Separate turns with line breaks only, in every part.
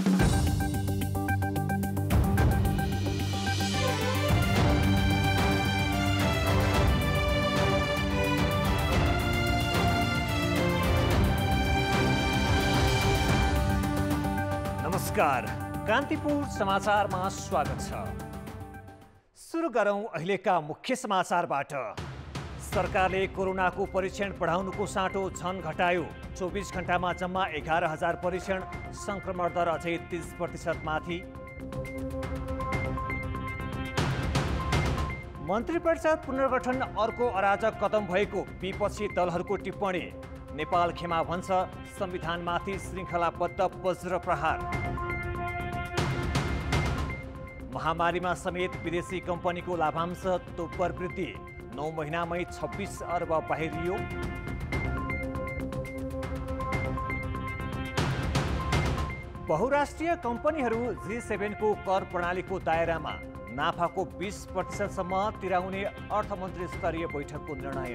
नमस्कार, कान्तिपुर समाचारमा स्वागत छ। सुरु गरौं अहिलेका मुख्य समाचारबाट। सरकारले कोरोनाको परीक्षण बढाउनुको साटो झन घटायो। 24 घण्टामा जम्मा 11,000 परीक्षण, संक्रमण दर अझै 30% माथि। मन्त्री परिषद पुनर्गठन अर्को अराजक कदम भएको विपक्षी दलहरूको टिप्पणी। नेपाल खेमा भन्छ, संविधानमाथि श्रृङ्खलाबद्ध वज्र प्रहार। महामारीमा समेत विदेशी कम्पनीको लाभांश दोब्बर वृद्धि, 9 महिनामै 26 अर्ब बाहिरियो। बहुराष्ट्रिय कम्पनीहरू G7 को कर प्रणालीको दायरामा, नाफाको 20% तिराउने अर्थमन्त्री स्तरीय बैठकको निर्णय।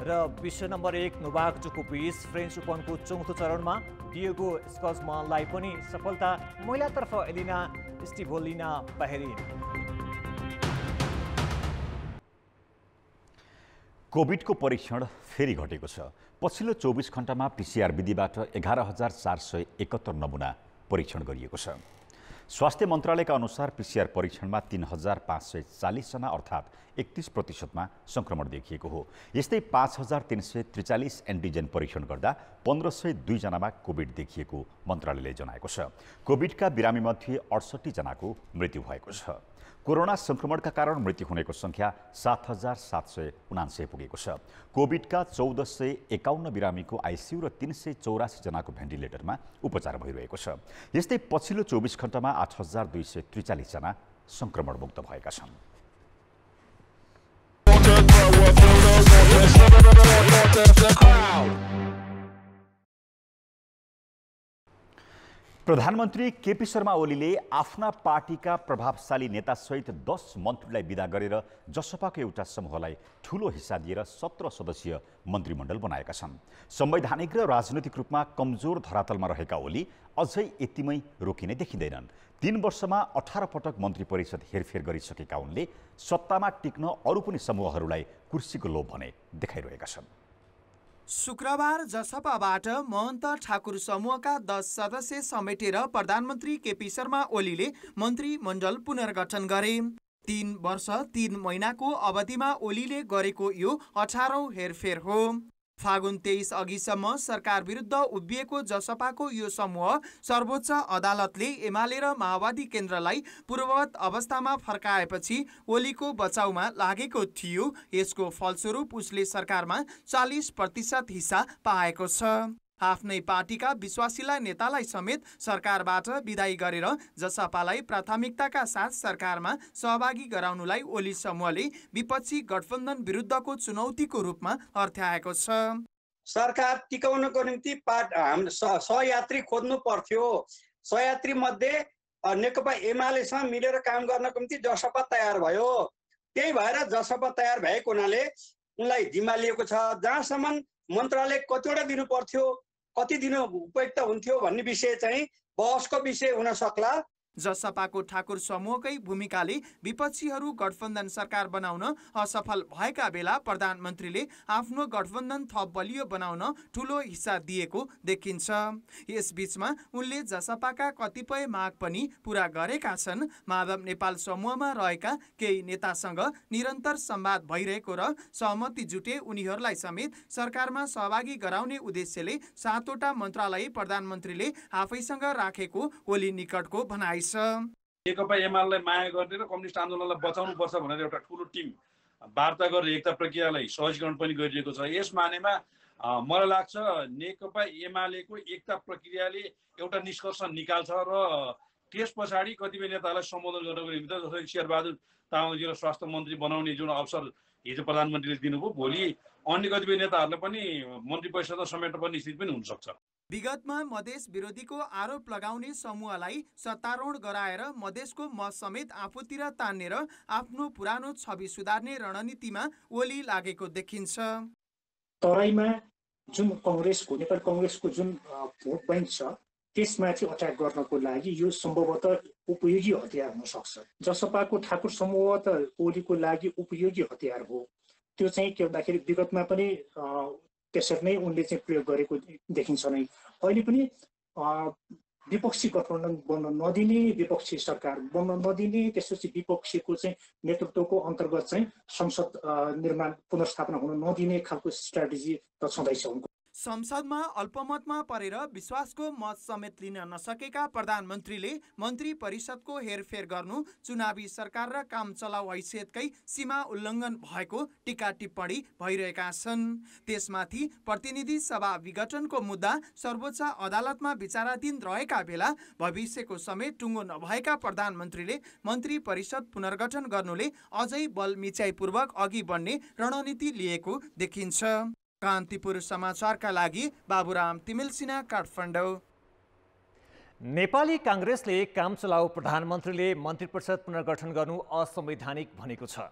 र विश्व नम्बर 1 नोभाक जोकोभिच फ्रेन्च ओपनको चौथो चरणमा, डिएगो स्कर्जमनलाई पनि सफलता। महिलातर्फ एलिना स्टिभोलिना बाहेरिन।
कोभिडको परीक्षण फेरि घटेको छ। पछिल्लो 24 घण्टामा PCR विधिबाट 11,471 नमुना परीक्षण गरिएको छ। स्वास्थ्य मन्त्रालयका अनुसार PCR परीक्षणमा 3,540 जना अर्थात् 31% संक्रमण देखिएको हो। यस्तै 5,343 एन्टिजेन परीक्षण गर्दा 1,502 जनामा कोभिड देखिएको मन्त्रालयले जनाएको छ। कोभिडका बिरामीमध्ये 68 जनाको मृत्यु भएको छ। कोरोना संक्रमणका कारण मृत्यु हुनेको संख्या 7,779 पुगेको छ। कोभिडका 1,451 बिरामीको आइसियु र 384 जनाको भेन्टिलेटरमा उपचार भइरहेको छ। यस्तै पछिल्लो 24 घण्टामा 8,243 जना संक्रमणमुक्त भएका छन्। प्रधानमन्त्री केपी शर्मा ओलीले आफ्ना पार्टीका प्रभावशाली नेतासहित 10 मन्त्रीलाई विदा गरेर जसपाको एउटा समूहलाई ठूलो हिस्सा दिएर 17 सदस्यीय मन्त्रीमण्डल बनाएका छन्। संवैधानिक र राजनैतिक रूपमा कमजोर धरातलमा रहेका ओली अझै यतिमै रोकिने देखिँदैनन्। 3 वर्षमा 18 पटक मन्त्री परिषद हेरफेर गरिसकेका उनले सत्तामा टिक्न अरू पनि समूहहरूलाई कुर्सीको लोभ भने देखाइरहेका छन्।
शुक्रबार जसपाबाट महन्त ठाकुर समूहका 10 सदस्य समेटेर प्रधानमन्त्री केपी शर्मा ओलीले मन्त्रीमण्डल पुनर्गठन गरे। 3 वर्ष 3 महिनाको अवधिमा ओलीले गरेको यो 18औं हेरफेर हो। फागुन 23 अघिसम्म सरकार विरुद्ध उभिएको जसपाको यो समूह सर्वोच्च अदालतले एमाले र माओवादी केन्द्रलाई पूर्ववत अवस्थामा फर्काएपछि ओलीको बचाउमा लागेको थियो। यसको फलस्वरूप उसले सरकारमा 40% हिस्सा पाएको छ। आफ्नै पार्टीका विश्वासिला नेतालाई समेत सरकारबाट विदाई गरेर जसपालाई प्राथमिकताका साथ सरकारमा सहभागी गराउनुलाई ओली समूहले विपक्षी गठबन्धन विरुद्धको चुनौतीको रूपमा अर्थ्याएको छ।
सरकार टिकाउनको निम्ति सहयात्री खोज्नु पर्थ्यो। सहयात्री मध्ये नेकपा एमालेसँग मिलेर काम गर्नको निम्ति जसपा तयार भयो। त्यही भएर जसपा तयार भएको हुनाले उनलाई जिम्मा लिएको छ। जहाँसम्म मन्त्रालय कतिवटा दिनु पर्थ्यो, कति दिन उपयुक्त हुन्थ्यो भन्ने विषय चाहिँ बहसको विषय हुन सक्ला।
जसपाको ठाकुर समूहकै भूमिकाले विपक्षीहरू गठबन्धन सरकार बनाउन असफल भएका बेला प्रधानमन्त्रीले आफ्नो गठबन्धन थप बलियो बनाउन ठूलो हिस्सा दिएको देखिन्छ। यसबीचमा उनले जसपाका कतिपय माग पनि पूरा गरेका छन्। माधव नेपाल समूहमा रहेका केही नेतासँग निरन्तर संवाद भइरहेको र सहमति जुटे उनीहरूलाई समेत सरकारमा सहभागी गराउने उद्देश्यले 7वटा मन्त्रालय प्रधानमन्त्रीले आफैसँग राखेको ओली निकटको भनाइ छ।
नेकपा एमालेलाई माया गर्ने र कम्युनिस्ट आन्दोलनलाई बचाउनु पर्छ भनेर एउटा ठूलो टिम वार्ता गरेर एकता प्रक्रियालाई सहजीकरण पनि गरिएको छ। यस मानेमा मलाई लाग्छ नेकपा एमालेको एकता प्रक्रियाले एउटा निष्कर्ष निकाल्छ र त्यस पछाडि कतिपय नेतालाई सम्बोधन गर्नको निमित्त जसरी शेरबहादुर तामाङजीलाई स्वास्थ्य मन्त्री बनाउने जुन अवसर हिजो प्रधानमन्त्रीले दिनुभयो, भोलि अन्य कतिपय नेताहरूलाई पनि मन्त्री परिषदमा समेट्न पर्ने स्थिति पनि हुन सक्छ।
विगतमा मधेस विरोधीको आरोप लगाउने समूहलाई सत्तारूढ गराएर मधेसको मत समेत आफूतिर तानेर आफ्नो पुरानो छवि सुधार्ने रणनीतिमा ओली लागेको देखिन्छ।
तराईमा जुन कांग्रेसको नेपाली कांग्रेसको जुन भोट बैंक छ त्यसमाथि अट्याक गर्नको लागि यो सम्भवतः उपयोगी हतियार हुन सक्छ। जसपाको ठाकुर समूह त ओलीको लागि उपयोगी हतियार हो। त्यो चाहिँ के भन्दाखेरि विगतमा पनि त्यसरी नै उनले चाहिँ प्रयोग गरेको देखिन्छ नै। अहिले पनि विपक्षी गठबन्धन बन्न नदिने, विपक्षी सरकार बन्न नदिने, त्यसपछि विपक्षीको चाहिँ नेतृत्वको अन्तर्गत चाहिँ संसद निर्माण पुनर्स्थापना हुन नदिने खालको स्ट्राटेजी त छँदैछ उनको।
संसदमा अल्पमतमा परेर विश्वासको मत समेत लिन नसकेका प्रधानमन्त्रीले मन्त्री परिषदको हेरफेर गर्नु चुनावी सरकार र काम चलाउ हैसियतकै सीमा उल्लङ्घन भएको टीका टिप्पणी भइरहेका छन्। त्यसमाथि प्रतिनिधि सभा विघटनको मुद्दा सर्वोच्च अदालतमा विचाराधीन रहेका बेला भविष्यको समेत टुङ्गो नभएका प्रधानमन्त्रीले मन्त्री परिषद पुनर्गठन गर्नुले अझै बल मिचाइपूर्वक अघि बढ्ने रणनीति लिएको देखिन्छ। कान्तिपुर समाचारका लागि बाबुराम तिमिल सिन्हा, काठमाडौँ।
नेपाली कांग्रेसले काम चलाउ प्रधानमन्त्रीले मन्त्री परिषद पुनर्गठन गर्नु असंवैधानिक भनेको छ।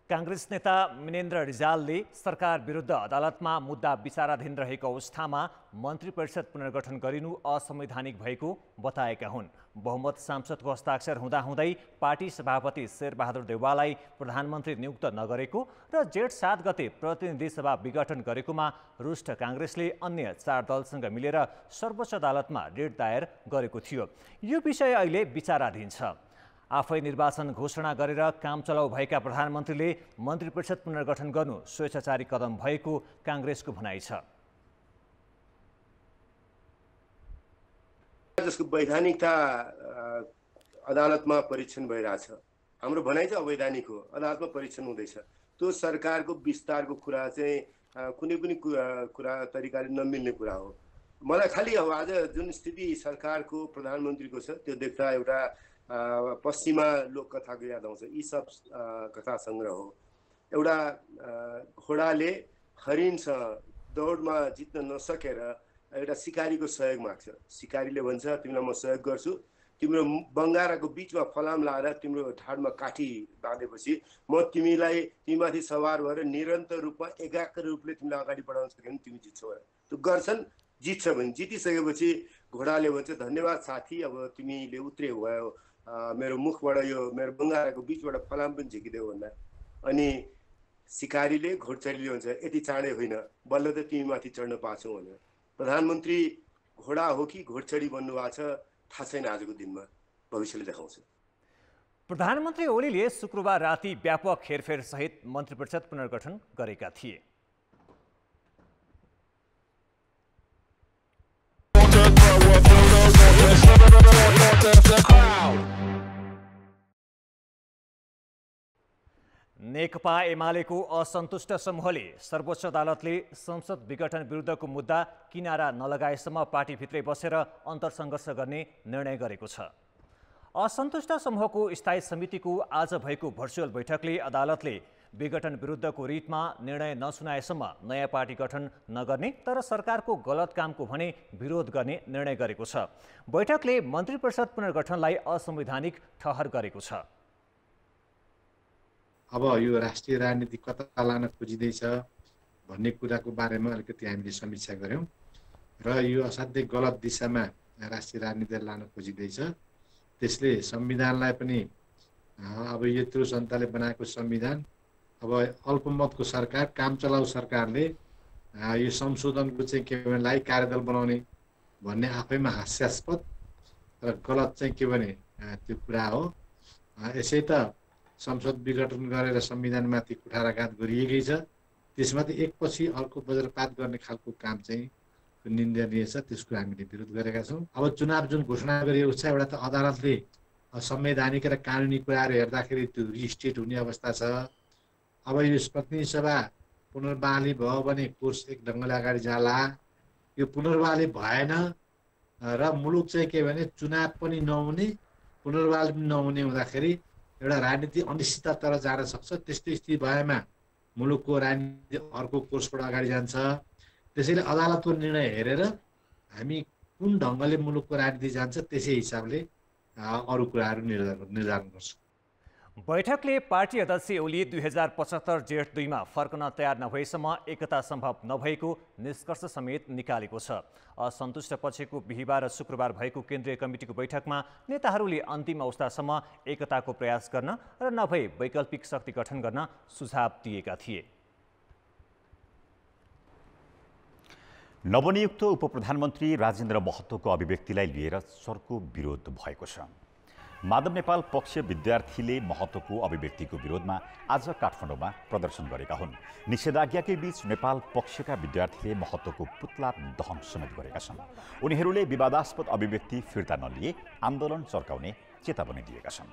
कांग्रेस नेता मिनेन्द्र रिजालले सरकार विरुद्ध अदालतमा मुद्दा विचाराधीन रहेको अवस्थामा मन्त्री परिषद पुनर्गठन गरिनु असंवैधानिक भएको बताएका हुन्। बहुमत सांसदको हस्ताक्षर हुँदाहुँदै पार्टी सभापति शेरबहादुर देउवालाई प्रधानमन्त्री नियुक्त नगरेको र जेठ 7 गते प्रतिनिधि सभा विघटन गरेकोमा रुष्ट कांग्रेसले अन्य 4 दलसँग मिलेर सर्वोच्च अदालतमा रिट दायर गरेको थियो। यो विषय अहिले विचाराधीन छ। आफै निर्वाचन घोषणा गरेर काम चलाउ भएका प्रधानमन्त्रीले मन्त्री परिषद पुनर्गठन गर्नु स्वेच्छाचारी कदम भएको कांग्रेसको भनाइ छ।
जसको वैधानिकता अदालतमा परीक्षण भइरहेछ। हाम्रो भनाइ चाहिँ अवैधानिक हो, अदालतमा परीक्षण हुँदैछ। त्यो सरकारको विस्तारको कुरा चाहिँ कुनै पनि कुरा तरिकाले नमिल्ने कुरा हो। मलाई खालि अब आज जुन स्थिति सरकारको प्रधानमन्त्रीको छ त्यो देख्दा एउटा पश्चिमा लोककथाको याद आउँछ। यी सब कथा सङ्ग्रह हो। एउटा घोडाले हरिणसँग दौडमा जित्न नसकेर एउटा सिकारीको सहयोग माग्छ। सिकारीले भन्छ तिमीलाई म सहयोग गर्छु, तिम्रो बङ्गाराको बिचमा फलाम लाएर तिम्रो ढाडमा काठी बाँधेपछि म तिमीमाथि सवार भएर निरन्तर रूपमा एकाग्र रूपले तिमीलाई अगाडि बढाउन सक्यो भने तिमी जित्छौ। त्यो गर्छन्, जित्छ भने जितिसकेपछि घोडाले भन्छ धन्यवाद साथी, अब तिमीले उत्रे भयो, मेरो मुखबाट यो मेरो बङ्गाराको बिचबाट फलाम पनि झिकिदेऊ भन्दा। अनि सिकारीले घोडचढीले भन्छ यति चाँडै होइन, बल्ल त तिमीमाथि चढ्न पाछौ भनेर। प्रधानमन्त्री घोडा हो कि घोडचढी बन्नु भएको छ थाहा छैन, आजको दिनमा भविष्यले देखाउँछ।
प्रधानमन्त्री ओलीले शुक्रबार राति व्यापक हेरफेर सहित मन्त्री परिषद पुनर्गठन गरेका थिए। नेकपा एमालेको असन्तुष्ट समूहले सर्वोच्च अदालतले संसद विघटन विरुद्धको मुद्दा किनारा नलगाएसम्म पार्टीभित्रै बसेर अन्तर्सङ्घर्ष गर्ने निर्णय गरेको छ। असन्तुष्ट समूहको स्थायी समितिको आज भएको भर्चुअल बैठकले अदालतले विघटन विरुद्धको रिटमा निर्णय नसुनाएसम्म नयाँ पार्टी गठन नगर्ने तर सरकारको गलत कामको भने विरोध गर्ने निर्णय गरेको छ। बैठकले मन्त्री परिषद पुनर्गठनलाई असंवैधानिक ठहर गरेको छ।
अब यो राष्ट्रिय राजनीति कता लान खोजिँदैछ भन्ने कुराको बारेमा अलिकति हामीले समीक्षा गऱ्यौँ र यो असाध्यै गलत दिशामा राष्ट्रिय राजनीति लान खोजिँदैछ। त्यसले संविधानलाई पनि अब यत्रो जनताले बनाएको संविधान अब अल्पमतको सरकार, काम चलाउ सरकारले यो संशोधनको चाहिँ के भनेलाई कार्यदल बनाउने भन्ने आफैमा हास्यास्पद र गलत चाहिँ के भने त्यो कुरा हो। यसै त संसद विघटन गरेर संविधानमाथि कुठाराघात गरिएकै छ, त्यसमाथि एकपछि अर्को वज्रपात गर्ने खालको काम चाहिँ निन्दनीय छ। त्यसको हामीले विरोध गरेका छौँ। अब चुनाव जुन घोषणा गरिएको छ एउटा त अदालतले संवैधानिक र कानुनी कुराहरू हेर्दाखेरि त्यो रिस्टेट हुने अवस्था छ। अब यो प्रतिनिधि सभा पुनर्बहाली भयो भने कोर्स एक ढङ्गले अगाडि जाला। यो पुनर्बहाली भएन र मुलुक चाहिँ के भने चुनाव पनि नहुने पुनर्बहाली पनि नहुने हुँदाखेरि एउटा राजनीति अनिश्चिततातिर जान सक्छ। त्यस्तो स्थिति भएमा मुलुकको राजनीति अर्को कोर्सबाट अगाडि जान्छ। त्यसैले अदालतको निर्णय हेरेर हामी कुन ढङ्गले मुलुकको राजनीति जान्छ त्यसै हिसाबले अरू कुराहरू निर्धारण गर्छौँ।
बैठकले पार्टी अध्यक्ष ओली 2075 जेठ 2 मा फर्कन तयार नभएसम्म एकता सम्भव नभएको निष्कर्ष समेत निकालेको छ। असन्तुष्ट पक्षको बिहिबार र शुक्रबार भएको केन्द्रीय कमिटीको बैठकमा नेताहरूले अन्तिम अवस्थासम्म एकताको प्रयास गर्न र नभए वैकल्पिक शक्ति गठन गर्न सुझाव दिएका थिए।
नवनियुक्त उपप्रधानमन्त्री राजेन्द्र महतोको अभिव्यक्तिलाई लिएर चर्को विरोध भएको छ। माधव नेपाल पक्ष विद्यार्थीले महतोको अभिव्यक्तिको विरोधमा आज काठमाडौँमा प्रदर्शन गरेका हुन्। निषेधाज्ञाकै बीच नेपाल पक्षका विद्यार्थीले महतोको पुतला दहन समेत गरेका छन्। उनीहरूले विवादास्पद अभिव्यक्ति फिर्ता नलिए आन्दोलन चर्काउने चेतावनी दिएका छन्।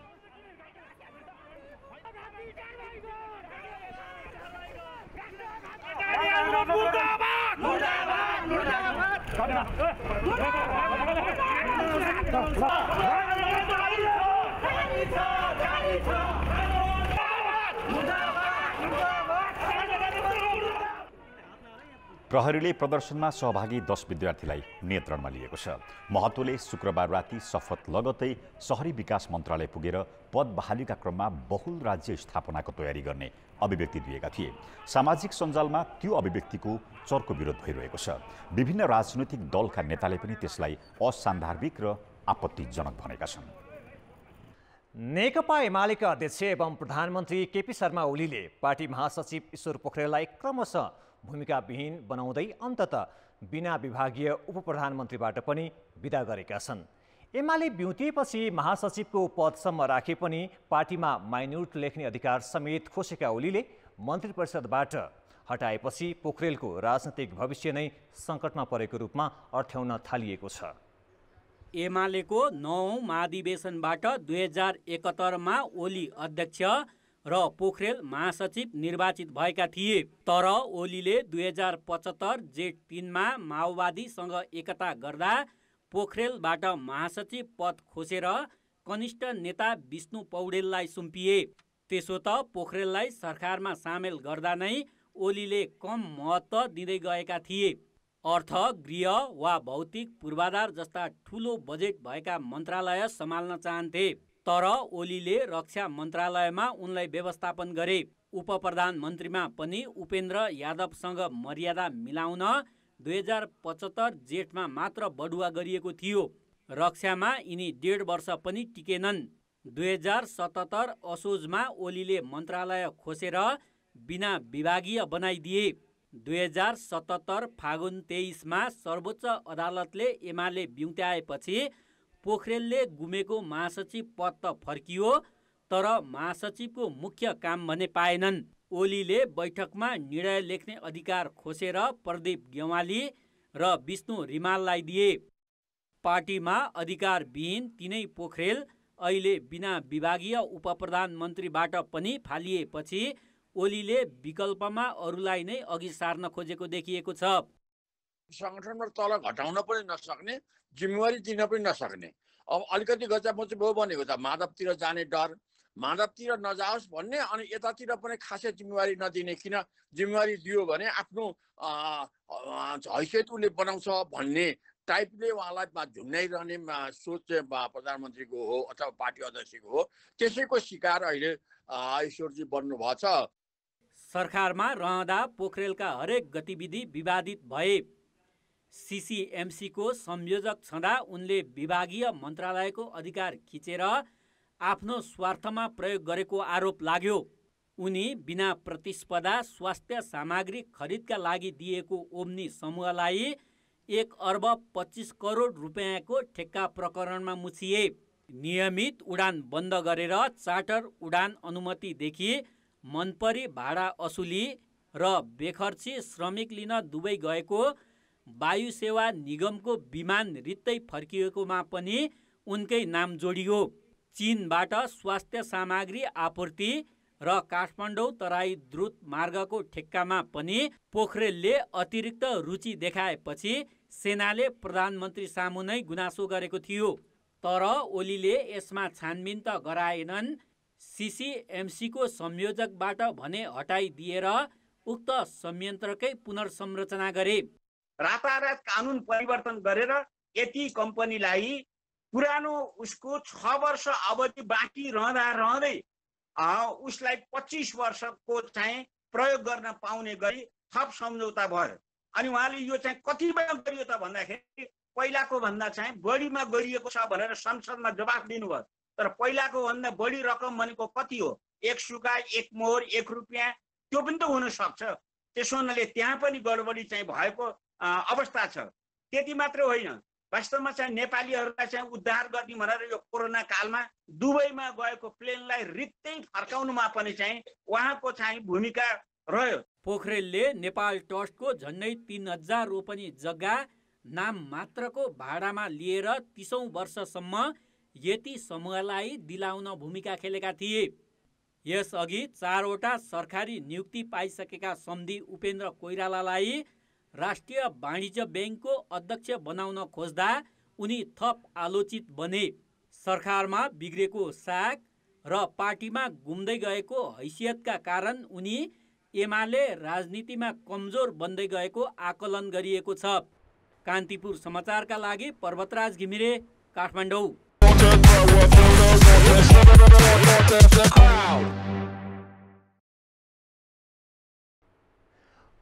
प्रहरीले प्रदर्शनमा सहभागी 10 विद्यार्थीलाई नियन्त्रणमा लिएको छ। महतोले शुक्रबार राति शपथ लगत्तै शहरी विकास मन्त्रालय पुगेर पद बहालीका क्रममा बहुल राज्य स्थापनाको तयारी गर्ने अभिव्यक्ति दिएका थिए। सामाजिक सञ्जालमा त्यो अभिव्यक्तिको चर्को विरोध भइरहेको छ। विभिन्न राजनैतिक दलका नेताले पनि त्यसलाई असान्दर्भिक र आपत्तिजनक भनेका छन्।
नेकपा एमालेका अध्यक्ष एवं प्रधानमन्त्री केपी शर्मा ओलीले पार्टी महासचिव ईश्वर पोखरेललाई क्रमशः भूमिकाविहीन बनाउँदै अन्ततः बिना विभागीय उपप्रधानमन्त्रीबाट पनि विदा गरेका छन्। एमाले बिउतिएपछि महासचिवको पदसम्म राखे पनि पार्टीमा माइन्युट लेख्ने अधिकार समेत खोसेका ओलीले मन्त्री परिषदबाट हटाएपछि पोखरेलको राजनैतिक भविष्य नै सङ्कटमा परेको रूपमा अर्थ्याउन थालिएको छ।
एमालेको 9औं महाधिवेशनबाट 2071 मा ओली अध्यक्ष र पोखरेल महासचिव निर्वाचित भएका थिए। तर ओलीले 2075 जेठ 3 मा माओवादीसँग एकता गर्दा पोखरेलबाट महासचिव पद खोसेर कनिष्ठ नेता विष्णु पौडेललाई सुम्पिए। त्यसो त पोखरेललाई सरकारमा सामेल गर्दा नै ओलीले कम महत्त्व दिँदै गएका थिए। अर्थ, गृह वा भौतिक पूर्वाधार जस्ता ठूलो बजेट भएका मन्त्रालय सम्हाल्न चाहन्थे। तर ओलीले रक्षा मन्त्रालयमा उनलाई व्यवस्थापन गरे। उपप्रधानमन्त्रीमा पनि उपेन्द्र यादवसँग मर्यादा मिलाउन 2075 जेठमा मात्र बढुवा गरिएको थियो। रक्षामा यिनी 1.5 वर्ष पनि टिकेनन्। 2077 असोजमा ओलीले मन्त्रालय खोसेर बिना विभागीय बनाइदिए। 2077 फागुन 23 मा सर्वोच्च अदालतले एमाले बिउत्याएपछि पोखरेलले गुमेको महासचिव पद त फर्कियो, तर महासचिवको मुख्य काम भने पाएनन्। ओलीले बैठकमा निर्णय लेख्ने अधिकार खोसेर प्रदीप गेवाली र विष्णु रिमाललाई दिए। पार्टीमा अधिकारविहीन तिनै पोखरेल अहिले बिना विभागीय उपप्रधानमन्त्रीबाट पनि फालिएपछि ओलीले विकल्पमा अरूलाई नै अघि सार्न खोजेको देखिएको छ।
संगठनमा तल घटाउन पनि नसक्ने, जिम्मेवारी दिन पनि नसक्ने। अब अलिकति गचामच भयो भनेको त माधवतिर जाने डर, माधवतिर नजाओस् भन्ने, अनि यतातिर पनि खासै जिम्मेवारी नदिने। किन जिम्मेवारी दियो भने आफ्नो हैसियत उसले बनाउँछ भन्ने टाइपले उहाँलाई झुन्डाइरहने सोच चाहिँ प्रधानमन्त्रीको हो अथवा पार्टी अध्यक्षको हो। त्यसैको शिकार अहिले ईश्वरजी बन्नुभएको छ।
सरकारमा रहँदा पोखरेलका हरेक गतिविधि विवादित भए। सीसीएमसीको संयोजक छँदा उनले विभागीय मन्त्रालयको अधिकार खिचेर आफ्नो स्वार्थमा प्रयोग गरेको आरोप लाग्यो। उनी बिना प्रतिस्पर्धा स्वास्थ्य सामग्री खरिदका लागि दिएको ओम्नी समूहलाई 1 अर्ब 25 करोड रुपियाँको ठेक्का प्रकरणमा मुछिए। नियमित उडान बन्द गरेर चार्टर उडान अनुमतिदेखि मनपरी भाडा असुली र बेखर्ची श्रमिक लिन दुबई गएको वायु सेवा निगमको विमान रित्तै फर्किएकोमा पनि उनकै नाम जोडियो। चीनबाट स्वास्थ्य सामग्री आपूर्ति र काठमाडौँ तराई द्रुत मार्गको ठेक्कामा पनि पोखरेलले अतिरिक्त रुचि देखाएपछि सेनाले प्रधानमन्त्री सामु नै गुनासो गरेको थियो। तर ओलीले यसमा छानबिन त गराएनन्। सीसीएमसीको संयोजकबाट भने हटाइदिएर उक्त संयन्त्रकै पुनर्संरचना गरे।
रातारात कानुन परिवर्तन गरेर यति कम्पनीलाई पुरानो उसको 6 वर्ष अवधि बाँकी रहँदै उसलाई 25 वर्षको चाहिँ प्रयोग गर्न पाउने गरी थप सम्झौता भयो। अनि उहाँले यो चाहिँ कतिमा गरियो त भन्दाखेरि पहिलाको भन्दा चाहिँ बढीमा गरिएको छ भनेर संसदमा जवाफ दिनुभयो। तर पहिलाको भन्दा बढी रकम भनेको कति हो? 1 सुका 1 मोहर 1 रुपियाँ त्यो पनि त हुन सक्छ। त्यसो हुनाले त्यहाँ पनि गडबडी चाहिँ भएको अवस्था छ। त्यति मात्र होइन, वास्तवमा चाहिँ नेपालीहरूलाई चाहिँ उद्धार गर्ने भनेर यो कोरोना कालमा दुबईमा गएको प्लेनलाई रित्तै फर्काउनुमा पनि चाहिँ उहाँको चाहिँ भूमिका रह्यो।
पोखरेलले नेपाल ट्रस्टको झन्डै 3000 रोपनी जग्गा नाम मात्रको भाडामा लिएर 30औं वर्षसम्म यति समूहलाई दिलाउन भूमिका खेलेका थिए। यसअघि 4 वटा सरकारी नियुक्ति पाइसकेका सम्धी उपेन्द्र कोइरालालाई राष्ट्रिय वाणिज्य ब्याङ्कको अध्यक्ष बनाउन खोज्दा उनी थप आलोचित बने। सरकारमा बिग्रेको साख र पार्टीमा गुम्दै गएको हैसियतका कारण उनी एमाले राजनीतिमा कमजोर बन्दै गएको आकलन गरिएको छ। कान्तिपुर समाचारका लागि पर्वतराज घिमिरे, काठमाडौँ।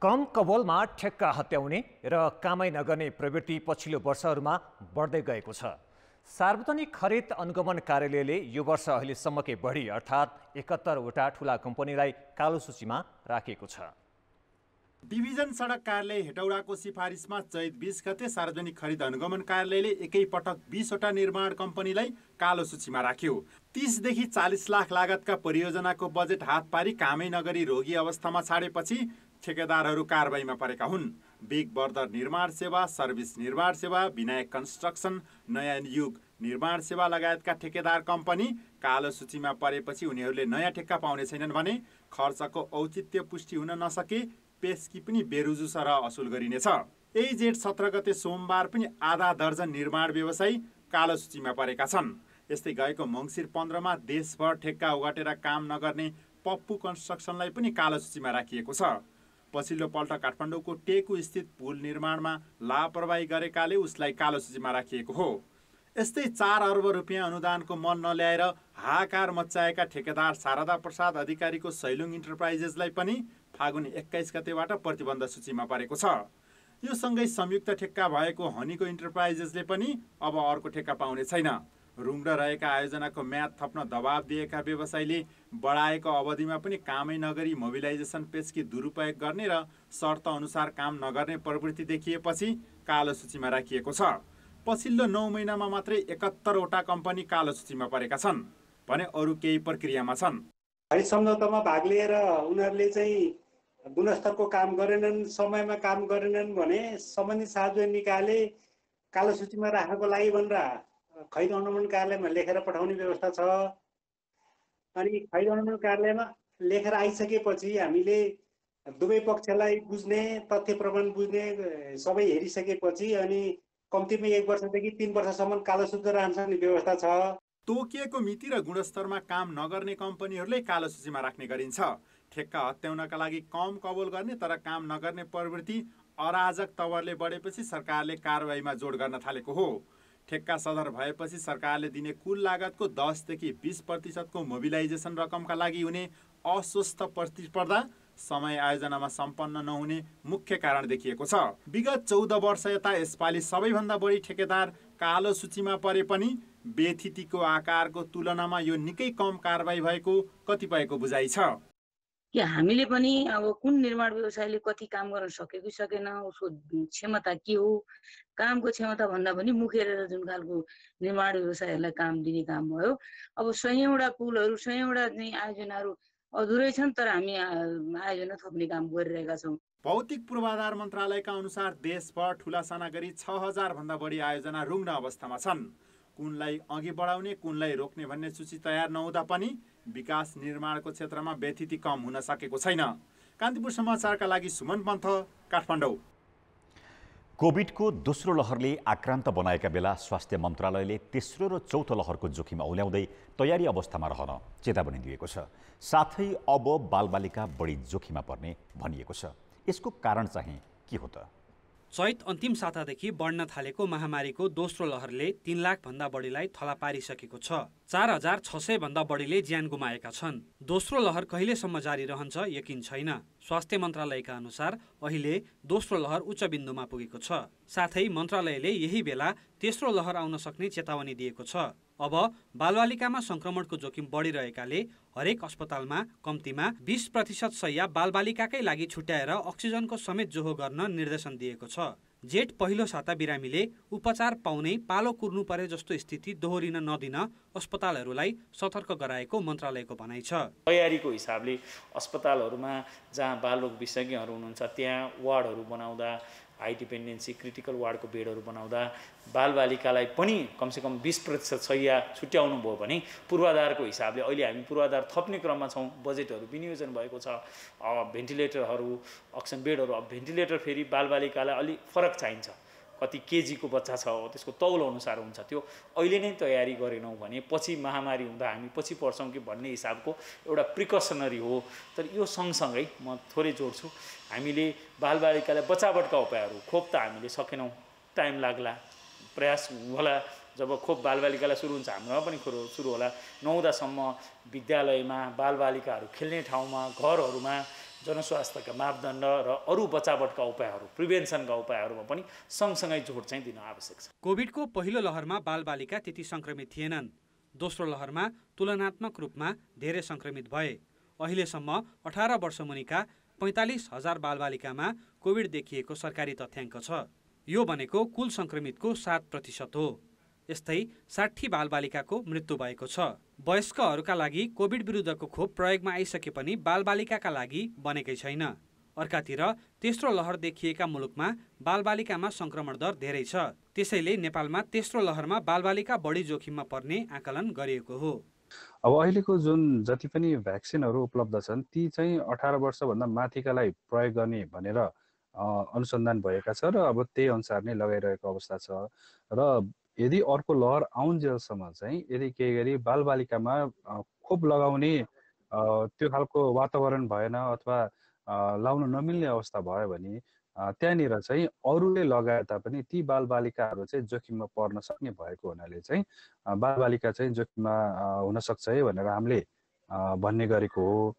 कम कबोलमा ठेक्का हत्याउने र कामै नगर्ने प्रवृत्ति पछिल्लो वर्षहरूमा बढ्दै गएको छ। सार्वजनिक खरिद अनुगमन कार्यालयले यो वर्ष अहिलेसम्मकै बढी अर्थात् 71 वटा ठुला कम्पनीलाई कालो सूचीमा राखेको छ।
डिभिजन सडक कार्यालय हेटौडाको सिफारिसमा चैत 20 गते सार्वजनिक खरिद अनुगमन कार्यालयले एकैपटक 20 वटा निर्माण कम्पनीलाई कालो सूचीमा राख्यो। 30 देखि 40 लाख लागतका परियोजनाको बजेट हात पारी कामै नगरी रोगी अवस्थामा छाडेपछि ठेकेदारहरू कारबाहीमा परेका हुन्। बिग बर्दर निर्माण सेवा, सर्भिस निर्माण सेवा, विनायक कन्स्ट्रक्सन, नयाँ युग निर्माण सेवा लगायतका ठेकेदार कम्पनी कालो सूचीमा परेपछि उनीहरूले नयाँ ठेक्का पाउने छैनन् भने खर्चको औचित्य पुष्टि हुन नसके पेस्की पनि बेरुजु सरह असुल गरिनेछ। यही जेठ 17 गते सोमबार पनि आधा दर्जन निर्माण व्यवसायी कालो सूचीमा परेका छन्। यस्तै गएको मङ्सिर 15 मा देशभर ठेक्का उगाटेर काम नगर्ने पप्पु कन्स्ट्रक्सनलाई पनि कालो सूचीमा राखिएको छ। पछिल्लो पल्ट काठमाडौँको टेकु स्थित पुल निर्माणमा लापरवाही गरेकाले उसलाई कालो सूचीमा राखिएको हो। यस्तै 4 अर्ब रुपियाँ अनुदानको मन नल्याएर हाहाकार मच्चाएका ठेकेदार शारदा प्रसाद अधिकारीको सैलुङ इन्टरप्राइजेसलाई पनि फागुन 21 गतेबाट प्रतिबन्ध सूचीमा परेको छ। यो सँगै संयुक्त ठेक्का भएको हनीको इन्टरप्राइजेसले पनि अब अर्को ठेक्का पाउने छैन। रुङ्ग रहेका आयोजनाको म्याद थप्न दबाब दिएका व्यवसायीले बढाएको अवधिमा पनि कामै नगरी मोबिलाइजेसन पेजकी दुरुपयोग गर्ने र शर्त अनुसार काम नगर्ने प्रवृत्ति देखिएपछि कालो सूचीमा राखिएको छ। पछिल्लो 9 महिनामा मात्रै 71 वटा कम्पनी कालो सूचीमा परेका छन् भने अरू केही प्रक्रियामा छन्।
खरिद सम्झौतामा भाग लिएर उनीहरूले चाहिँ गुणस्तरको काम गरेनन्, समयमा काम गरेनन् भने सम्बन्धित सार्वजनिक निकायले कालो सूचीमा राख्नको लागि भनेर खरिद अनुगमन कार्यालयमा लेखेर पठाउने व्यवस्था छ। अनि खरिद अनुगमन कार्यालयमा लेखेर आइसकेपछि हामीले दुवै पक्षलाई बुझ्ने, तथ्य प्रमाण बुझ्ने सबै हेरिसकेपछि अनि कम्तीमा 1 वर्षदेखि 3 वर्षसम्म कालो सूची राख्ने व्यवस्था छ।
तोकिएको मिति र गुणस्तरमा काम नगर्ने कम्पनीहरूलाई कालो सूचीमा राख्ने गरिन्छ। ठेक्का हत्याउनका लागि कम कबोल गर्ने तर काम नगर्ने प्रवृत्ति अराजक तवरले बढेपछि सरकारले कारबाहीमा जोड गर्न थालेको हो। ठेक्का सदर भएपछि सरकारले दिने कुल लागतको 10 देखि 20% मोबिलाइजेसन रकमका लागि हुने अस्वस्थ प्रतिस्पर्धा समय आयोजनामा सम्पन्न नहुने मुख्य कारण देखिएको छ। विगत 14 वर्ष यता यसपालि सबैभन्दा बढी ठेकेदार कालो सूचीमा परे पनि बेथितिको आकारको तुलनामा यो निकै कम कारबाही भएको कतिपयको बुझाइ छ।
कि हामीले पनि अब कुन निर्माण व्यवसायले कति काम गर्न सकेको सकेन, उसको क्षमता के हो, कामको क्षमता भन्दा पनि मुखेर जुन खालको निर्माण व्यवसायहरूलाई काम दिने काम भयो। अब 100 वटा पुलहरू 100 वटा चाहिँ आयोजनाहरू अधुरै छन् तर हामी आयोजना थप्ने काम गरिरहेका छौँ।
भौतिक पूर्वाधार मन्त्रालयका अनुसार देशभर ठुला साना गरी 6000 भन्दा बढी आयोजना रुग्ण अवस्थामा छन्। कुनलाई अघि बढाउने, कुनलाई रोक्ने भन्ने सूची तयार नहुँदा पनि विकास निर्माणको क्षेत्रमा व्यथिति कम हुन सकेको छैन। कान्तिपुर समाचारका लागि सुमन पन्थ, काठमाडौँ।
कोभिडको दोस्रो लहरले आक्रान्त बनाएका बेला स्वास्थ्य मन्त्रालयले तेस्रो र चौथो लहरको जोखिम औल्याउँदै तयारी अवस्थामा रहन चेतावनी दिएको छ। साथै अब बालबालिका बढी जोखिममा पर्ने भनिएको छ। यसको कारण चाहिँ के हो त?
चैत अन्तिम सातादेखि बढ्न थालेको महामारीको दोस्रो लहरले 3 लाख भन्दा बढीलाई थला पारिसकेको छ। 4,600 भन्दा बढीले ज्यान गुमाएका छन्। दोस्रो लहर कहिलेसम्म जारी रहन्छ यकिन छैन। स्वास्थ्य मन्त्रालयका अनुसार अहिले दोस्रो लहर उच्च बिन्दुमा पुगेको छ। साथै मन्त्रालयले यही बेला तेस्रो लहर आउन सक्ने चेतावनी दिएको छ। अब बालबालिकामा संक्रमणको जोखिम बढिरहेकाले हरेक अस्पतालमा कम्तीमा 20% शय्या बालबालिकाकै लागि छुट्याएर अक्सिजनको समेत जोहो गर्न निर्देशन दिएको छ। जेठ पहिलो साता बिरामीले उपचार पाउने पालो कुर्नु परे जस्तो स्थिति दोहोरिन नदिन अस्पतालहरूलाई सतर्क गराएको मन्त्रालयको भनाइ छ।
तयारीको हिसाबले अस्पतालहरूमा जहाँ बालरोग विशेषज्ञहरू हुनुहुन्छ त्यहाँ वार्डहरू बनाउँदा, हाई डिपेन्डेन्सी क्रिटिकल वार्डको बेडहरू बनाउँदा बालबालिकालाई पनि कमसेकम 20% शय्या छुट्याउनु भयो भने पूर्वाधारको हिसाबले अहिले हामी पूर्वाधार थप्ने क्रममा छौँ। बजेटहरू विनियोजन भएको छ। भेन्टिलेटरहरू, अक्सिजन बेडहरू, अब भेन्टिलेटर फेरि बालबालिकालाई अलिक फरक चाहिन्छ। कति केजीको बच्चा छ त्यसको तौल अनुसार हुन्छ। त्यो अहिले नै तयारी गरेनौँ भने पछि महामारी हुँदा हामी पछि पर्छौँ कि भन्ने हिसाबको एउटा प्रिकसनरी हो। तर यो सँगसँगै म थोरै जोड्छु, हामीले बालबालिकालाई बचावटका उपायहरू, खोप त हामीले सकेनौँ, टाइम लाग्ला, प्रयास होला। जब खोप बालबालिकालाई सुरु हुन्छ हाम्रोमा पनि सुरु होला। नहुँदासम्म विद्यालयमा, बालबालिकाहरू खेल्ने ठाउँमा, घरहरूमा जनस्वास्थ्यका मापदण्ड र अरू बचावटका उपायहरू, प्रिभेन्सनका उपायहरूमा पनि सँगसँगै जोड चाहिँ दिन आवश्यक छ।
कोभिडको पहिलो लहरमा बालबालिका त्यति सङ्क्रमित थिएनन्। दोस्रो लहरमा तुलनात्मक रूपमा धेरै सङ्क्रमित भए। अहिलेसम्म 18 वर्ष मुनिका 45,000 बालबालिकामा कोभिड देखिएको सरकारी तथ्याङ्क छ। यो भनेको कुल सङ्क्रमितको 7% हो। यस्तै 60 बालबालिकाको मृत्यु भएको छ। वयस्कहरूका लागि कोभिड विरुद्धको खोप प्रयोगमा आइसके पनि बालबालिकाका लागि बनेकै छैन। अर्कातिर तेस्रो लहर देखिएका मुलुकमा बालबालिकामा सङ्क्रमण दर धेरै छ। त्यसैले नेपालमा तेस्रो लहरमा बालबालिका बढी जोखिममा पर्ने आकलन गरिएको हो।
अब अहिलेको जुन जति पनि भ्याक्सिनहरू उपलब्ध छन् ती चाहिँ 18 वर्षभन्दा माथिकालाई प्रयोग गर्ने भनेर अनुसन्धान भएका छ र अब त्यही अनुसार नै लगाइरहेको अवस्था छ। र यदि अर्को लहर आउन्जेलसम्म चाहिँ यदि केही गरी बालबालिकामा खोप लगाउने त्यो खालको वातावरण भएन अथवा लाउन नमिल्ने अवस्था भयो भने त्यहाँनिर चाहिँ अरूले लगाए तापनि ती बालबालिकाहरू चाहिँ जोखिममा पर्न सक्ने भएको हुनाले चाहिँ बालबालिका चाहिँ जोखिममा हुन सक्छ है भनेर हामीले भन्ने गरेको हो।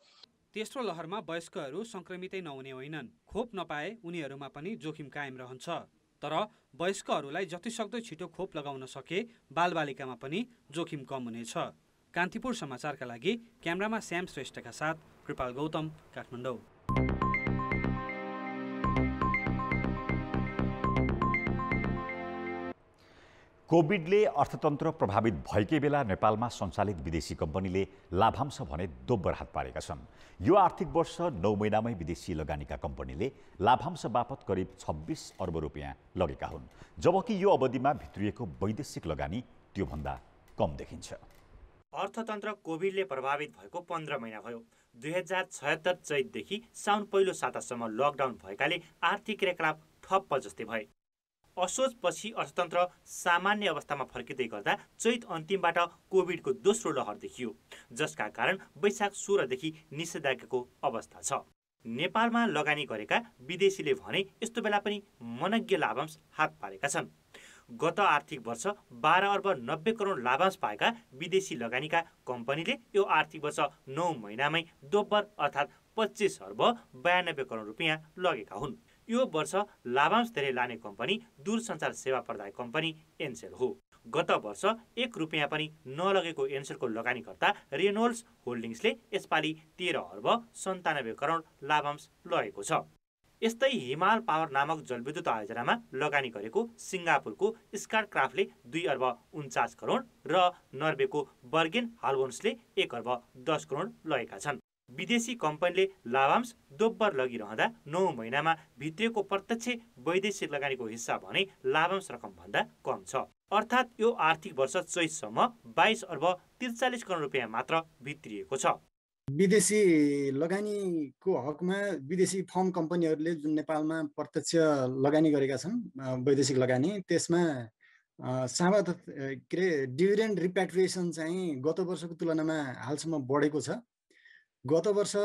तेस्रो लहरमा वयस्कहरू सङ्क्रमितै नहुने होइनन्। खोप नपाए उनीहरूमा पनि जोखिम कायम रहन्छ। तर वयस्कहरूलाई जतिसक्दो छिटो खोप लगाउन सके बालबालिकामा पनि जोखिम कम हुनेछ। कान्तिपुर समाचारका लागि क्यामेरामा श्याम श्रेष्ठका साथ कृपाल गौतम, काठमाडौँ।
कोभिडले अर्थतन्त्र प्रभावित भएकै बेला नेपालमा सञ्चालित विदेशी कम्पनीले लाभांश भने दोब्बर हात पारेका छन्। यो आर्थिक वर्ष 9 महिनामै विदेशी लगानीका कम्पनीले लाभांश बापत करिब 26 अर्ब रुपियाँ लगेका हुन्, जबकि यो अवधिमा भित्रिएको वैदेशिक लगानी त्योभन्दा कम देखिन्छ।
अर्थतन्त्र कोभिडले प्रभावित भएको 15 महिना भयो। 2076 चैतदेखि साउन पहिलो सातासम्म लकडाउन भएकाले आर्थिक क्रियाकलाप ठप्प जस्तै भए। असोजपछि अर्थतन्त्र सामान्य अवस्थामा फर्किँदै गर्दा चैत अन्तिमबाट कोभिडको दोस्रो लहर देखियो, जसका कारण वैशाख 16 देखि निषेधाज्ञाको अवस्था छ। नेपालमा लगानी गरेका विदेशीले भने यस्तो बेला पनि मनज्ञ लाभांश हात पारेका छन्। गत आर्थिक वर्ष 12 अर्ब 90 करोड लाभांश पाएका विदेशी लगानीका कम्पनीले यो आर्थिक वर्ष 9 महिनामै दोब्बर अर्थात् 25 अर्ब 92 करोड रुपियाँ लगेका हुन्। यो वर्ष लाभांश धेरै लाने कम्पनी दूरसञ्चार सेवा प्रदायक कम्पनी एनसेल हो। गत वर्ष 1 रुपियाँ पनि नलगेको एनसेलको लगानीकर्ता रेनोल्ड्स होल्डिङ्सले यसपालि 13 अर्ब 97 करोड लाभांश लगेको छ। यस्तै हिमाल पावर नामक जलविद्युत आयोजनामा लगानी गरेको सिङ्गापुरको स्कार्टक्राफ्टले 2 अर्ब 49 करोड र नर्वेको बर्गेन हाल्भोन्सले 1 अर्ब 10 करोड लगेका छन्। विदेशी कम्पनीले लाभांश दोब्बर लगिरहँदा 9 महिनामा भित्रिएको प्रत्यक्ष वैदेशिक लगानीको हिस्सा भने लाभांश रकमभन्दा कम छ। अर्थात् यो आर्थिक वर्ष चैतसम्म 22 अर्ब 43 करोड रुपियाँ मात्र भित्रिएको छ।
विदेशी लगानीको हकमा विदेशी फर्म कम्पनीहरूले जुन नेपालमा प्रत्यक्ष लगानी गरेका छन् वैदेशिक लगानी, त्यसमा डिभिडेन्ड रिप्याट्रिएसन चाहिँ गत वर्षको तुलनामा हालसम्म बढेको छ। गत वर्ष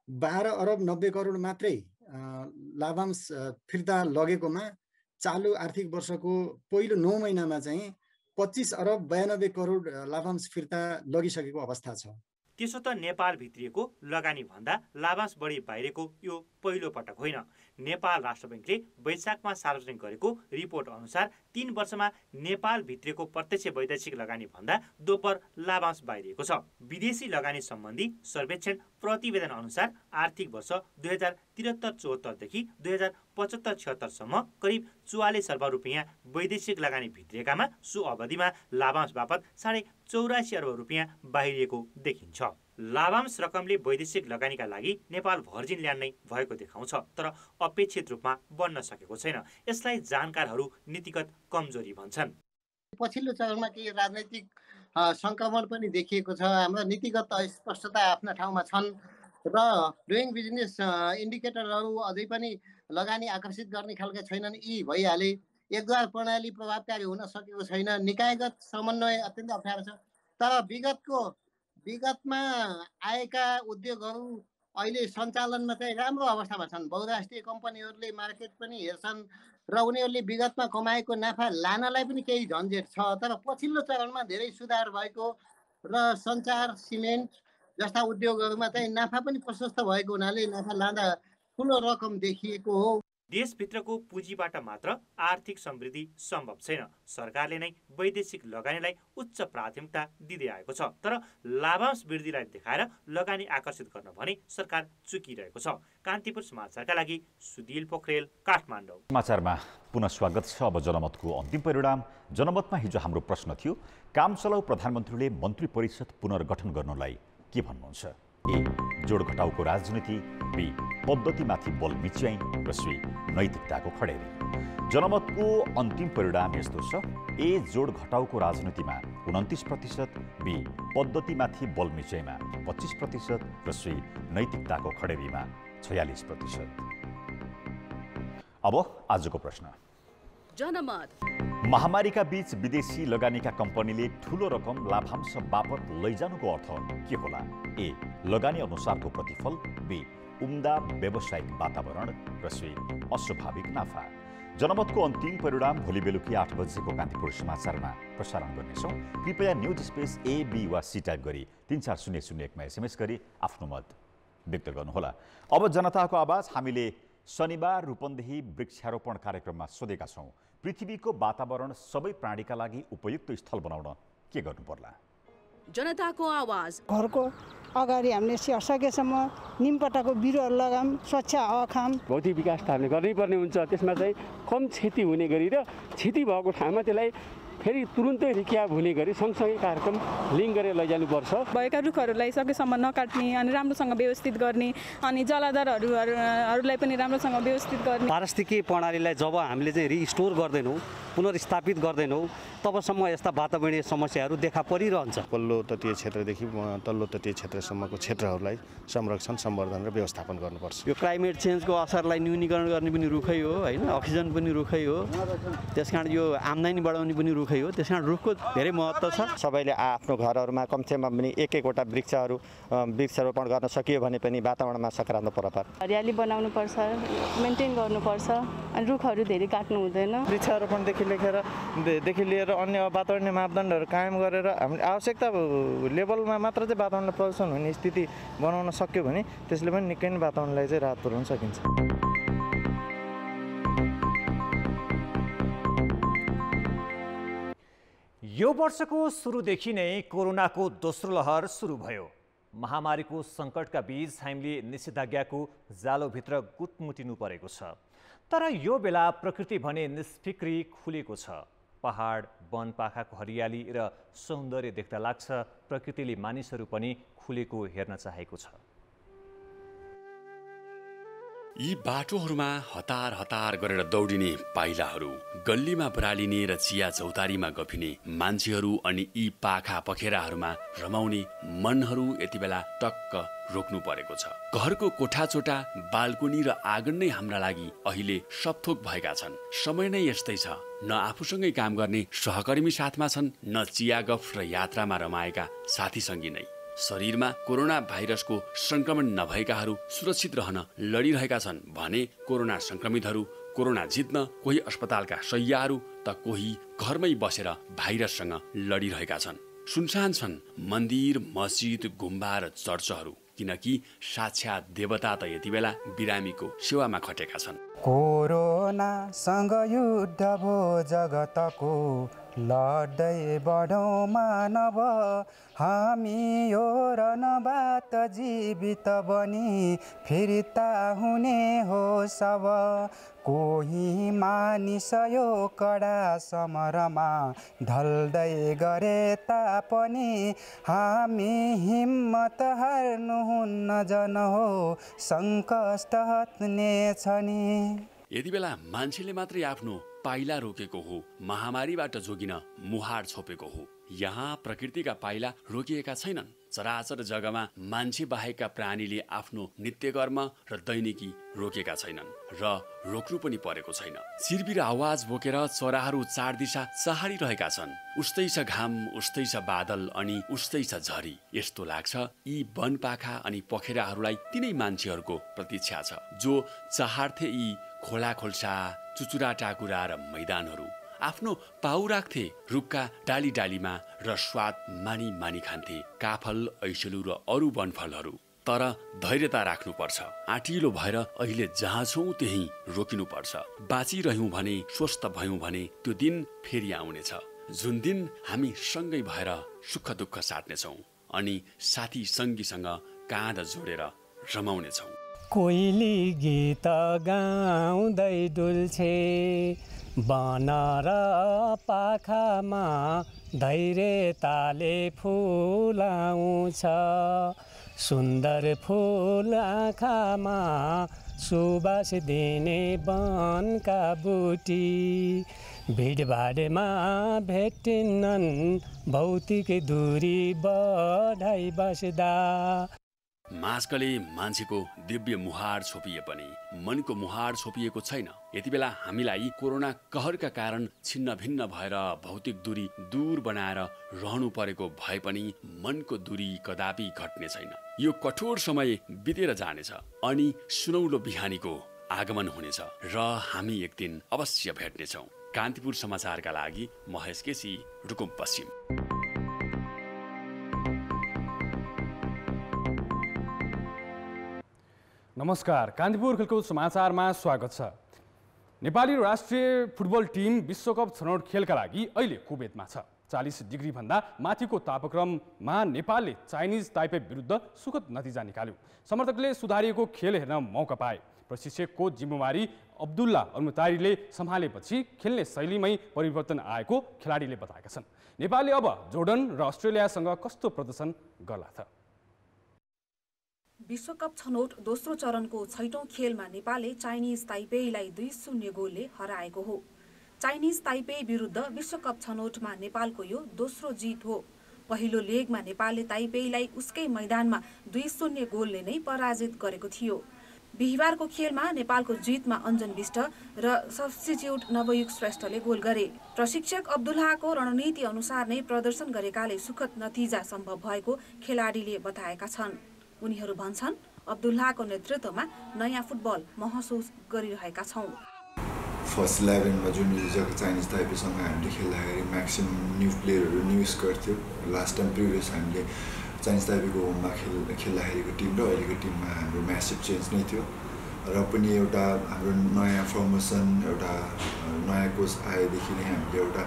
12 अर्ब 90 करोड मात्रै लाभांश फिर्ता लगेकोमा चालु आर्थिक वर्षको पहिलो 9 महिनामा चाहिँ 25 अरब 92 करोड लाभांश फिर्ता लगिसकेको अवस्था छ।
त्यसो त नेपाल भित्रिएको लगानी भन्दा लाभांश बढी बाहिरको यो पहिलो पटक होइन। नेपाल राष्ट्र बैंकले वैशाखमा सार्वजनिक गरेको रिपोर्ट अनुसार 3 वर्षमा नेपाल भित्रिएको प्रत्यक्ष वैदेशिक लगानी भन्दा दोब्बर लाभांश बाहिरिएको छ। विदेशी लगानी सम्बन्धी सर्वेक्षण प्रतिवेदन अनुसार आर्थिक वर्ष 2073-74 देखि 2075-76 सम्म करिब 44 अर्ब रुपियाँ वैदेशिक लगानी भित्रिएकामा सो अवधिमा लाभांश बापत 84.5 अर्ब रुपियाँ बाहिरिएको देखिन्छ। लाभांश रकमले वैदेशिक लगानीका लागि नेपाल भर्जिन ल्यान्ड नै भएको देखाउँछ, तर अपेक्षित रूपमा बन्न सकेको छैन। यसलाई जानकारहरू नीतिगत कमजोरी भन्छन्।
पछिल्लो चरणमा केही राजनैतिक संक्रमण पनि देखिएको छ। हाम्रो नीतिगत अस्पष्टता आफ्ना ठाउँमा छन् र डुइङ बिजनेस इन्डिकेटरहरू अझै पनि लगानी आकर्षित गर्ने खालका छैनन्। यी भइहाले एकद्वार प्रणाली प्रभावकारी हुन सकेको छैन। निकायगत समन्वय अत्यन्त अप्ठ्यारो छ। तर विगतमा आएका उद्योगहरू अहिले सञ्चालनमा चाहिँ राम्रो अवस्थामा छन्। बहुराष्ट्रिय कम्पनीहरूले मार्केट पनि हेर्छन् र उनीहरूले विगतमा कमाएको नाफा लानलाई पनि केही झन्झट छ। तर पछिल्लो चरणमा धेरै सुधार भएको र सञ्चार, सिमेन्ट जस्ता उद्योगहरूमा चाहिँ नाफा पनि प्रशस्त भएको हुनाले नाफा लाँदा ठुलो रकम देखिएको हो।
देशभित्रको पुँजीबाट मात्र आर्थिक समृद्धि सम्भव छैन। सरकारले नै वैदेशिक लगानीलाई उच्च प्राथमिकता दिँदै आएको छ। तर लाभांश वृद्धिलाई देखाएर लगानी आकर्षित गर्न भने सरकार चुकिरहेको छ। कान्तिपुर समाचारका लागि सुदिल पोखरेल, काठमाडौँ।
समाचारमा पुनः स्वागत छ। अब जनमतको अन्तिम परिणाम। जनमतमा हिजो हाम्रो प्रश्न थियो, काम चलाउ प्रधानमन्त्रीले मन्त्री परिषद पुनर्गठन गर्नलाई के भन्नुहुन्छ? ए, जोड घटाउको राजनीति, बी, पद्धतिमाथि बल मिच्याई र सी, नैतिकताको खडेरी। जनमतको अन्तिम परिणाम यस्तो छ। ए, जोड घटाउको राजनीतिमा 29%, बी, पद्धतिमाथि बल मिच्याइमा 25% र सी, नैतिकताको खडेरीमा 46%। अब आजको प्रश्न।
जनमत
महामारीका बीच विदेशी लगानीका कम्पनीले ठूलो रकम लाभांश बापत लैजानुको अर्थ के होला? ए, लगानी अनुसारको प्रतिफल, बी, उम्दा व्यावसायिक वातावरण र सी, अस्वाभाविक नाफा। जनमतको अन्तिम परिणाम भोलि बेलुकी 8 बजेको कान्तिपुर समाचारमा प्रसारण गर्नेछौँ। कृपया न्युज स्पेस ए, बी वा सी टाइप गरी 34001 मा एसएमएस गरी आफ्नो मत व्यक्त गर्नुहोला। अब जनताको आवाज। हामीले शनिबार रूपन्देही वृक्षारोपण कार्यक्रममा सोधेका छौँ, पृथ्वीको वातावरण सबै प्राणीका लागि उपयुक्त स्थल बनाउन के गर्नुपर्ला?
जनताको आवाज।
घरको अगाडि हामीले सकेसम्म निमपटाको बिरुवाहरू लगाम, स्वच्छ हावा खाम।
भौतिक विकास त हामीले गर्नै पर्ने हुन्छ। त्यसमा चाहिँ कम क्षति हुने गरी र क्षति भएको ठाउँमा त्यसलाई फेरि तुरुन्तै रिक्याब हुने गरी सँगसँगै कार्यक्रम लिङ्क गरेर लैजानुपर्छ।
भएका रुखहरूलाई सकेसम्म नकाट्ने अनि राम्रोसँग व्यवस्थित गर्ने अनि जलाधारहरूलाई पनि राम्रोसँग व्यवस्थित गर्ने।
पारिस्थितिकी प्रणालीलाई जब हामीले चाहिँ रिस्टोर गर्दैनौँ, पुनर्स्थापित गर्दैनौँ, तबसम्म यस्ता वातावरणीय समस्याहरू देखा परिरहन्छ।
पल्लो तटीय क्षेत्रदेखि तल्लो तटीय क्षेत्रसम्मको क्षेत्रहरूलाई संरक्षण, सम्वर्धन र व्यवस्थापन गर्नुपर्छ।
यो क्लाइमेट चेन्जको असरलाई न्यूनीकरण गर्ने पनि रुखै हो होइन, अक्सिजन पनि रुखै हो। त्यसकारण यो आम्दानी बढाउने पनि रुखै हो। त्यसकारण रुखको धेरै महत्त्व छ।
सबैले आफ्नो घरहरूमा कमसेकम पनि एक-एकवटा वृक्षारोपण गर्न सकियो भने पनि वातावरणमा सकारात्मक प्रभाव पार्छ।
हरियाली बनाउनुपर्छ, मेन्टेन गर्नुपर्छ अनि रुखहरू धेरै काट्नु हुँदैन।
वृक्षारोपणदेखि लिएर अन्य वातावरणीय मापदण्डहरू कायम गरेर हामीले आवश्यकता लेभलमा मात्र चाहिँ वातावरण प्रदूषण हुने स्थिति बनाउन सक्यो भने त्यसले पनि निकै नै वातावरणलाई चाहिँ राहत पुर्याउन सकिन्छ।
यो वर्षको सुरुदेखि नै कोरोनाको दोस्रो लहर सुरु भयो। महामारीको सङ्कटका बीच हामीले निषेधाज्ञाको जालोभित्र गुटमुटिनु परेको छ। तर यो बेला प्रकृति भने निष्फिक्री खुलेको छ। पहाड, वन, पाखाको हरियाली र सौन्दर्य देख्दा लाग्छ प्रकृतिले मानिसहरू पनि खुलेको हेर्न चाहेको छ।
यी बाटोहरूमा हतार हतार गरेर दौडिने पाइलाहरू, गल्लीमा बरालिने र चिया चौतारीमा गफिने मान्छेहरू अनि यी पाखा पखेराहरूमा रमाउने मनहरू यति बेला टक्क रोक्नु परेको छ। घरको कोठाचोटा, बाल्कोनी र आँगन नै हाम्रा लागि अहिले सबथोक भएका छन्। समय नै यस्तै छ। न आफूसँगै काम गर्ने सहकर्मी साथमा छन्, न चिया गफ र यात्रामा रमाएका साथी सङ्गी नै। शरीरमा कोरोना भाइरसको संक्रमण नभएकाहरू सुरक्षित रहन लडिरहेका छन् भने कोरोना संक्रमितहरू कोरोना जित्न कोही अस्पतालका शैय्याहरू त कोही घरमै बसेर भाइरससँग लडिरहेका छन्। सुनसान छन् मन्दिर, मस्जिद, गुम्बा र चर्चहरू, किनकि साक्षात देवता त यति बेला बिरामीको सेवामा खटेका छन्।
कोरोनासँग युद्ध भो जगतको, लड्दै बढौँ मानव हामी यो रणबाट जीवित बनी फिर्ता हुने हो सब। कोही मानिस यो कडा समरमा ढल्दै गरे तापनि हामी हिम्मत हार्नुहुन्न जन हो सङ्कष्ट हट्नेछ नि।
यति बेला मान्छेले मात्रै आफ्नो पाइला रोकेको हो, महामारीबाट जोगिन मुहार छोपेको हो। यहाँ प्रकृतिका पाइला रोकिएका छैनन्। चराचर जग्गामा मान्छे बाहेकका प्राणीले आफ्नो नित्यकर्म र दैनिकी रोकेका छैनन् र रोक्नु पनि परेको छैन। सिरबिर आवाज बोकेर चराहरू चार दिशा चहाडिरहेका छन्। उस्तै छ घाम, उस्तै छ बादल अनि उस्तै छ झरी। यस्तो लाग्छ यी वनपाखा अनि पखेराहरूलाई तिनै मान्छेहरूको प्रतीक्षा छ जो चहाड्थे यी खोला खोल्सा, चुचुरा टाकुरा र मैदानहरू। आफ्नो पाउ राख्थे रुखका डाली डालीमा र स्वाद मानी मानी खान्थे काफल, ऐसलु र अरू वनफलहरू। तर धैर्यता राख्नुपर्छ। आँटिलो भएर अहिले जहाँ छौँ त्यही रोकिनुपर्छ। बाँचिरह्यौँ भने, स्वस्थ भयौँ भने त्यो दिन फेरि आउनेछ, जुन दिन हामी सँगै भएर सुख दुःख साट्नेछौँ अनि साथी सङ्गीसँग काँध जोडेर रमाउनेछौँ।
कोइली गीत गाउँदै डुल्छे वन र पाखामा, धैर्यताले फुलाउँछ सुन्दर फुल आँखामा, सुबास दिने वनका बुटी भिडभाडमा भेटिन्नन्, भौतिक दूरी बढाइ बस्दा।
मास्कले मान्छेको दिव्य मुहार छोपिए पनि मनको मुहार छोपिएको छैन। यति बेला हामीलाई कोरोना कहरका कारण छिन्न भिन्न भएर भौतिक दूरी दूर बनाएर रहनु परेको भए पनि मनको दूरी कदापि घट्ने छैन। यो कठोर समय बितेर जानेछ अनि सुनौलो बिहानीको आगमन हुनेछ र हामी एक दिन अवश्य भेट्नेछौँ। कान्तिपुर समाचारका लागि महेश केसी, रुकुम पश्चिम।
नमस्कार, कान्तिपुर खेलकुद समाचारमा स्वागत छ। नेपाली राष्ट्रिय फुटबल टिम विश्वकप छनौट खेलका लागि अहिले कुवेतमा छ। 40 डिग्री भन्दा माथिको तापक्रममा नेपालले चाइनिज ताइपे विरुद्ध सुखद नतिजा निकाल्यो। समर्थकले सुधारिएको खेल हेर्न मौका पाए। प्रशिक्षकको जिम्मेवारी अब्दुल्ला अलमुतारीले सम्हालेपछि खेल्ने शैलीमै परिवर्तन आएको खेलाडीले बताएका छन्। नेपालले अब जोर्डन र अस्ट्रेलियासँग कस्तो प्रदर्शन गर्ला त?
विश्वकप छनौट दोस्रो चरणको 6औं खेलमा नेपालले चाइनिज ताइपेईलाई 2-0 गोलले हराएको हो। चाइनिज ताइपे विरुद्ध विश्वकप छनौटमा नेपालको यो दोस्रो जित हो। पहिलो लेगमा नेपालले ताइपेईलाई उसकै मैदानमा 2-0 गोलले नै पराजित गरेको थियो। बिहिबारको खेलमा नेपालको जितमा अञ्जन विष्ट र सब्स्टिट्युट नवयुग श्रेष्ठले गोल गरे। प्रशिक्षक अब्दुल्लाको रणनीति अनुसार नै प्रदर्शन गरेकाले सुखद नतिजा सम्भव भएको खेलाडीले बताएका छन्। उनीहरू भन्छन्, अब्दुल्लाको नेतृत्वमा नयाँ फुटबल महसुस गरिरहेका छौँ।
फर्स्ट 11मा जुन हिजोको चाइनिज ताइपेसँग हामीले खेल्दाखेरि म्याक्सिमम न्यू प्लेयरहरू न्यू स्क्वाड थियो। लास्ट टाइम प्रिभियस हामीले चाइनिज ताइपेको होममा खेल्दाखेरिको टिम र अहिलेको टिममा हाम्रो म्यासिभ चेन्ज नै थियो र पनि एउटा हाम्रो नयाँ फर्मेसन, एउटा नयाँ कोच आएदेखि नै हामीले एउटा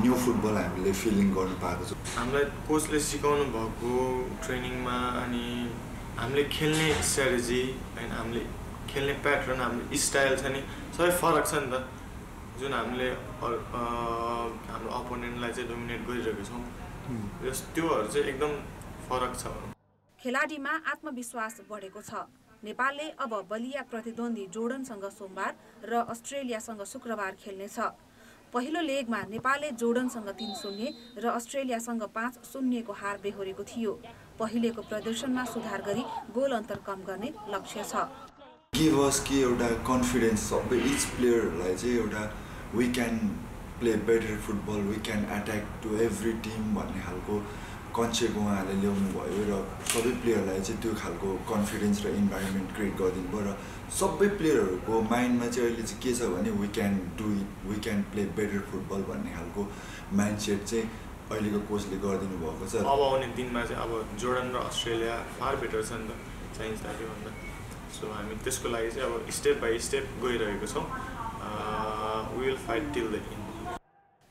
न्यू फुटबल हामीले फिलिङ गर्नु पाएको छ।
हामीलाई कोचले सिकाउनु भएको ट्रेनिङमा अनि हामीले खेल्ने स्ट्राटेजी होइन, हामीले खेल्ने प्याटर्न, हाम्रो स्टाइल छ नि सबै फरक छ नि त। जुन हामीले हाम्रो अपोनेन्टलाई चाहिँ डोमिनेट गरिरहेको छौँ, त्योहरू चाहिँ एकदम फरक छ।
खेलाडीमा आत्मविश्वास बढेको छ। नेपालले अब बलिया प्रतिद्वन्दी जोर्डनसँग सोमबार र अस्ट्रेलियासँग शुक्रबार खेल्नेछ। पहिलो लेगमा नेपालले जोर्डनसँग 3-0 र अस्ट्रेलियासँग 5-0 को हार बेहोरेको थियो। पहिलेको प्रदर्शनमा सुधार गरी गोल अन्तर कम गर्ने लक्ष्य छ।
गिभ अस कि एउटा कन्फिडेन्स सबै इच प्लेयरहरूलाई चाहिँ एउटा we can play better football, we can attack to every team भन्ने खालको कन्सेप्ट उहाँहरूले ल्याउनु भयो र सबै प्लेयरलाई चाहिँ त्यो खालको कन्फिडेन्स र इन्भाइरोमेन्ट क्रिएट गरिदिनु भयो र सबै प्लेयरहरूको माइन्डमा चाहिँ अहिले चाहिँ के छ भने we can do it, we can play better football भन्ने खालको माइन्डसेट चाहिँ अहिलेको कोचले गरिदिनु भएको छ।
अब आउने दिनमा चाहिँ अब जोर्डन र अस्ट्रेलिया फार बेटर छ नि त चाइनिज ताइपेभन्दा। सो हामी त्यसको लागि चाहिँ अब स्टेप बाई स्टेप गइरहेको छौँ। We will fight till the end.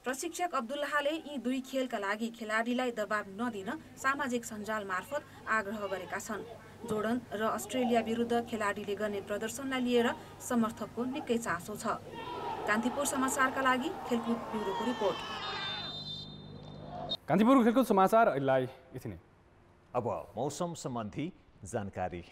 प्रशिक्षक अब्दुल्लाहले यी दुई खेलका लागि खेलाडीलाई दबाब नदिन सामाजिक सञ्जाल मार्फत आग्रह गरेका छन्। जोर्डन र अस्ट्रेलिया विरुद्ध खेलाडीले गर्ने प्रदर्शनलाई लिएर समर्थकको निकै चासो छ। कान्तिपुर समाचारका लागि खेलकुद ब्युरोको रिपोर्ट।
कान्तिपुर खेलकुद समाचार अहिलेलाई यति नै।
अब मौसम सम्बन्धी जानकारी।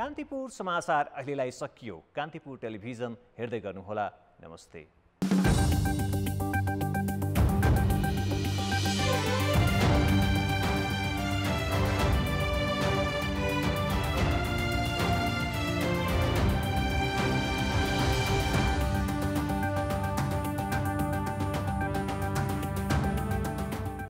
कान्तिपुर समाचार अहिलेलाई सकियो। कान्तिपुर टेलिभिजन हेर्दै गर्नुहोला। नमस्ते।